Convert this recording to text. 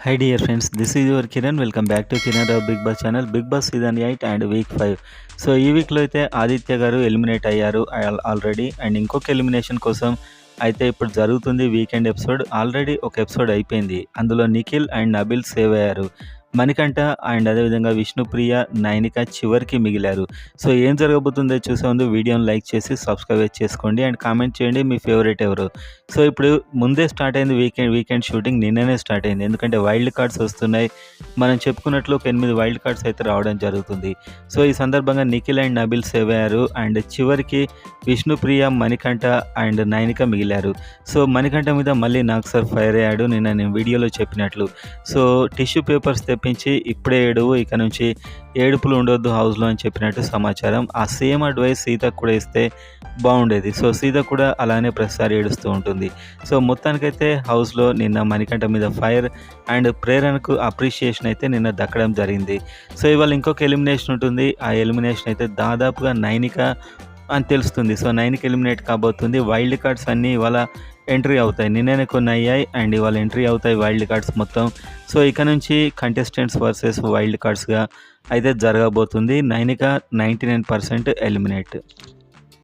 Hi dear friends, this is your Kiran. Welcome back to Kiran Rao Big Boss channel. Big Boss season 8 and week 5. So ఈ వీక్లో అయితే ఆదిత్య గారు eliminate అయ్యారు already. And ఇంకొక elimination కోసం అయితే ఇప్పుడు జరుగుతుంది వీకెండ్ ఎపిసోడ్. ఆల్రెడీ ఒక ఎపిసోడ్ అయిపోయింది. అందులో నిఖిల్ అండ్ నబిల్ సేవ్ అయ్యారు. మణికంఠ అండ్ అదేవిధంగా విష్ణుప్రియ, నైనిక చివరికి మిగిలారు. సో ఏం జరగబోతుందో చూసే ముందు వీడియోని లైక్ చేసి సబ్స్క్రైబ్ చేసుకోండి అండ్ కామెంట్ చేయండి మీ ఫేవరెట్ ఎవరు. సో ఇప్పుడు ముందే స్టార్ట్ అయింది వీకెండ్ షూటింగ్ నిన్ననే స్టార్ట్ అయింది. ఎందుకంటే వైల్డ్ కార్డ్స్ వస్తున్నాయి. మనం చెప్పుకున్నట్లు ఒక 8 వైల్డ్ కార్డ్స్ అయితే రావడం జరుగుతుంది. సో ఈ సందర్భంగా నిఖిల్ అండ్ నబిల్ సేవ్ అయ్యారు. అండ్ చివరికి విష్ణుప్రియ, మణికంఠ అండ్ నైనిక మిగిలారు. సో మణికంఠ మీద మళ్ళీ నాగ్ సార్ ఫైర్ అయ్యాడు నేను వీడియోలో చెప్పినట్లు. సో టిష్యూ పేపర్స్ తెప్పించి ఇప్పుడే ఏడువు, ఇక నుంచి ఏడుపులు ఉండొద్దు హౌస్లో అని చెప్పినట్టు సమాచారం. ఆ సేమ్ అడ్వైస్ సీతకు కూడా ఇస్తే బాగుండేది. సో సీత కూడా అలానే ప్రతిసారి ఏడుస్తూ ఉంటుంది. సో మొత్తానికైతే హౌస్లో నిన్న మణికంఠ మీద ఫైర్ అండ్ ప్రేరణకు అప్రిషియేషన్ అయితే నిన్న దక్కడం జరిగింది. సో ఇవాళ ఇంకొక ఎలిమినేషన్ ఉంటుంది. ఆ ఎలిమినేషన్ అయితే దాదాపుగా నైనిక అని తెలుస్తుంది. సో నైన్కి ఎలిమినేట్ కాబోతుంది. వైల్డ్ కార్డ్స్ అన్నీ ఇవాళ ఎంట్రీ అవుతాయి. నిన్ననే కొన్ని అయ్యాయి అండ్ ఇవాళ ఎంట్రీ అవుతాయి వైల్డ్ కార్డ్స్ మొత్తం. సో ఇక నుంచి కంటెస్టెంట్స్ వర్సెస్ వైల్డ్ కార్డ్స్గా అయితే జరగబోతుంది. నైనిక 99% ఎలిమినేట్.